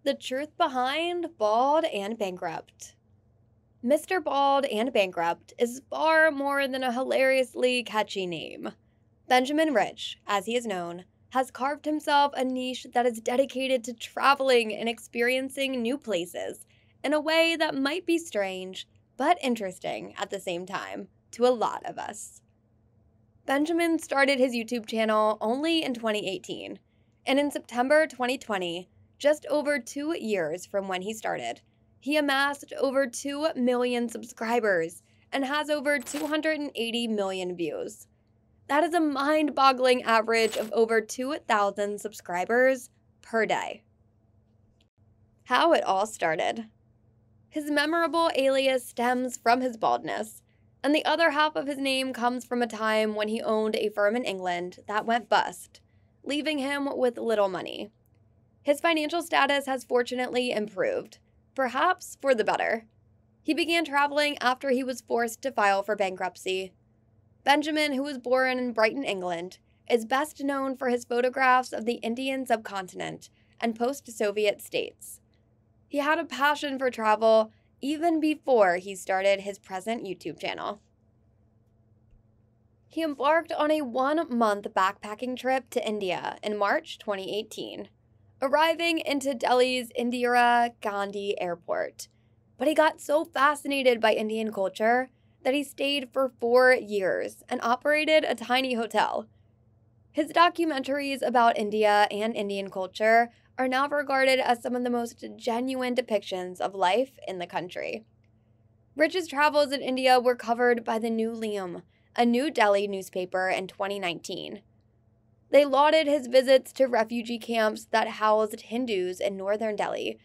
The truth behind Bald and Bankrupt. Mr. Bald and Bankrupt is far more than a hilariously catchy name. Benjamin Rich, as he is known, has carved himself a niche that is dedicated to traveling and experiencing new places in a way that might be strange, but interesting at the same time to a lot of us. Benjamin started his YouTube channel only in 2018, and in September 2020, just over 2 years from when he started, he amassed over 2 million subscribers and has over 280 million views. That is a mind-boggling average of over 2,000 subscribers per day. How it all started. His memorable alias stems from his baldness, and the other half of his name comes from a time when he owned a firm in England that went bust, leaving him with little money. His financial status has fortunately improved, perhaps for the better. He began traveling after he was forced to file for bankruptcy. Benjamin, who was born in Brighton, England, is best known for his photographs of the Indian subcontinent and post-Soviet states. He had a passion for travel even before he started his present YouTube channel. He embarked on a 1-month backpacking trip to India in March 2018, arriving into Delhi's Indira Gandhi Airport. But he got so fascinated by Indian culture that he stayed for 4 years and operated a tiny hotel. His documentaries about India and Indian culture are now regarded as some of the most genuine depictions of life in the country. Rich's travels in India were covered by the New Liam, a New Delhi newspaper, in 2019. They lauded his visits to refugee camps that housed Hindus in northern Delhi,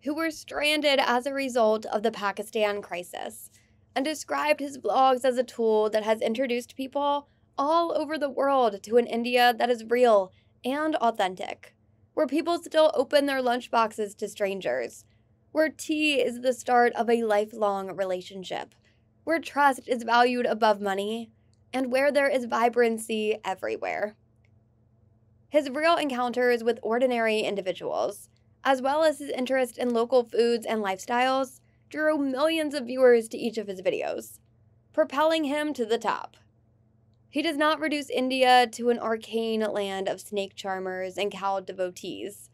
who were stranded as a result of the Pakistan crisis, and described his vlogs as a tool that has introduced people all over the world to an India that is real and authentic, where people still open their lunchboxes to strangers, where tea is the start of a lifelong relationship, where trust is valued above money, and where there is vibrancy everywhere. His real encounters with ordinary individuals, as well as his interest in local foods and lifestyles, drew millions of viewers to each of his videos, propelling him to the top. He does not reduce India to an arcane land of snake charmers and cow devotees.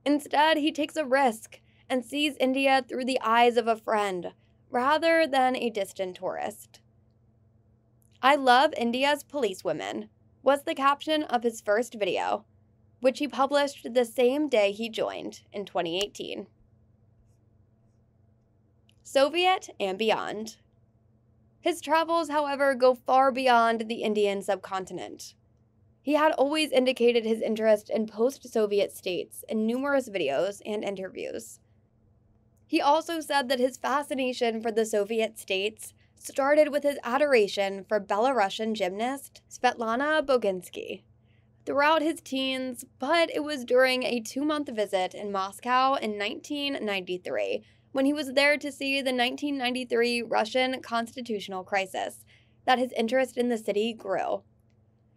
Instead, he takes a risk and sees India through the eyes of a friend, rather than a distant tourist. "I love India's policewomen," was the caption of his first video, which he published the same day he joined in 2018. Soviet and beyond. His travels, however, go far beyond the Indian subcontinent. He had always indicated his interest in post-Soviet states in numerous videos and interviews. He also said that his fascination for the Soviet states started with his adoration for Belarusian gymnast Svetlana Boginsky throughout his teens, but it was during a 2-month visit in Moscow in 1993 when he was there to see the 1993 Russian constitutional crisis that his interest in the city grew.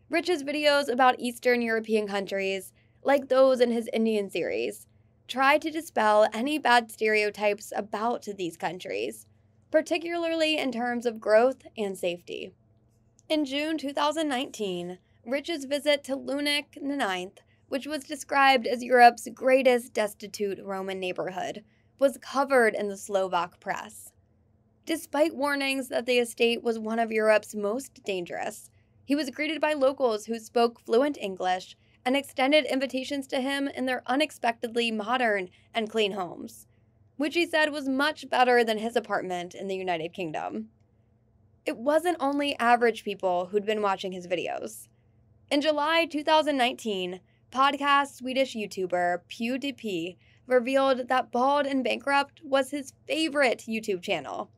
Rich's videos about Eastern European countries, like those in his Indian series, try to dispel any bad stereotypes about these countries, particularly in terms of growth and safety. In June 2019, Rich's visit to Lunik IX, which was described as Europe's greatest destitute Roman neighborhood, was covered in the Slovak press. Despite warnings that the estate was one of Europe's most dangerous, he was greeted by locals who spoke fluent English and extended invitations to him in their unexpectedly modern and clean homes, which he said was much better than his apartment in the United Kingdom. It wasn't only average people who'd been watching his videos. In July 2019, podcast Swedish YouTuber PewDiePie revealed that Bald and Bankrupt was his favorite YouTube channel.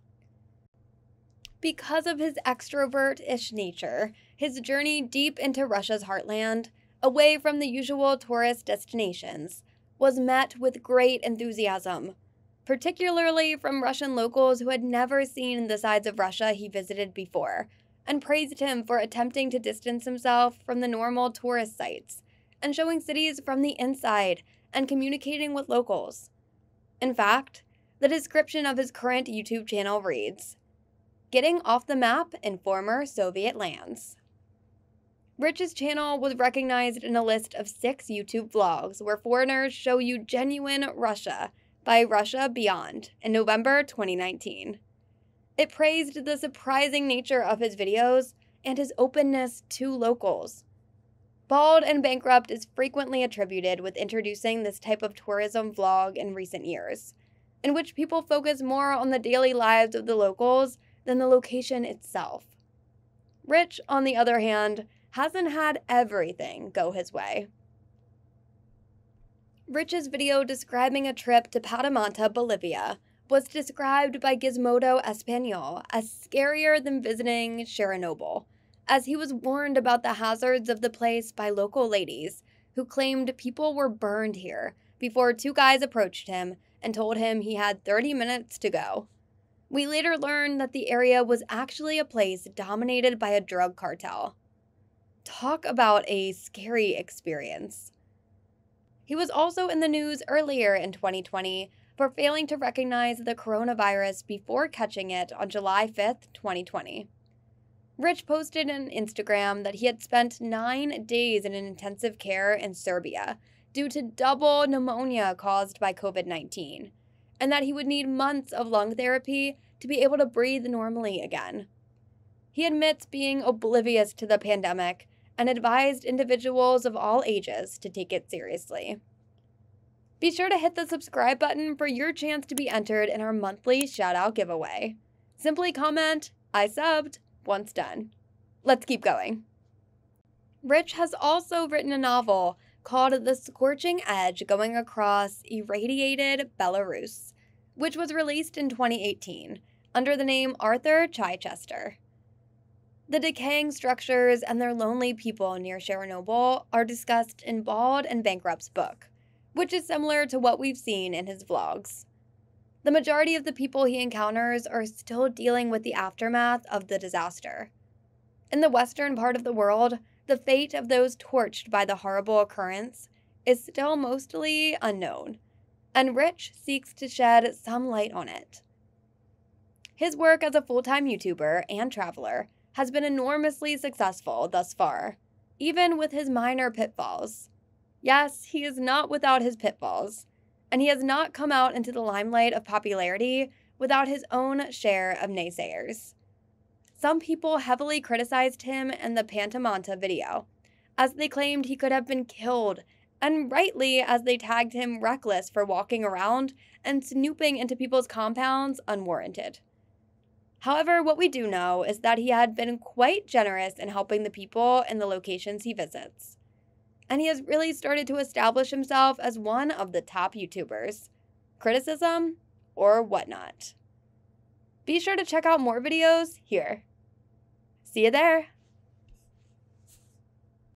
Because of his extrovert-ish nature, his journey deep into Russia's heartland, away from the usual tourist destinations, was met with great enthusiasm, particularly from Russian locals who had never seen the sides of Russia he visited before, and praised him for attempting to distance himself from the normal tourist sites and showing cities from the inside and communicating with locals. In fact, the description of his current YouTube channel reads, "Getting off the map in former Soviet lands." Rich's channel was recognized in a list of 6 YouTube vlogs where foreigners show you genuine Russia by Russia Beyond in November 2019. It praised the surprising nature of his videos and his openness to locals. Bald and Bankrupt is frequently attributed with introducing this type of tourism vlog in recent years, in which people focus more on the daily lives of the locals than the location itself. Rich, on the other hand, hasn't had everything go his way. Rich's video describing a trip to Patamanta, Bolivia, was described by Gizmodo Español as scarier than visiting Chernobyl, as he was warned about the hazards of the place by local ladies who claimed people were burned here before 2 guys approached him and told him he had 30 minutes to go. We later learned that the area was actually a place dominated by a drug cartel. Talk about a scary experience. He was also in the news earlier in 2020 for failing to recognize the coronavirus before catching it on July 5th, 2020. Rich posted on Instagram that he had spent 9 days in an intensive care in Serbia due to double pneumonia caused by COVID-19, and that he would need months of lung therapy to be able to breathe normally again. He admits being oblivious to the pandemic and advised individuals of all ages to take it seriously. Be sure to hit the subscribe button for your chance to be entered in our monthly shoutout giveaway. Simply comment, "I subbed," once done. Let's keep going. Rich has also written a novel called The Scorching Edge Going Across Irradiated Belarus, which was released in 2018 under the name Arthur Chichester. The decaying structures and their lonely people near Chernobyl are discussed in Bald and Bankrupt's book, which is similar to what we've seen in his vlogs. The majority of the people he encounters are still dealing with the aftermath of the disaster. In the western part of the world, the fate of those torched by the horrible occurrence is still mostly unknown, and Rich seeks to shed some light on it. His work as a full-time YouTuber and traveler has been enormously successful thus far, even with his minor pitfalls. Yes, he is not without his pitfalls, and he has not come out into the limelight of popularity without his own share of naysayers. Some people heavily criticized him in the Patamanta video, as they claimed he could have been killed, and rightly as they tagged him reckless for walking around and snooping into people's compounds unwarranted. However, what we do know is that he had been quite generous in helping the people in the locations he visits. And he has really started to establish himself as one of the top YouTubers. Criticism or whatnot. Be sure to check out more videos here. See you there!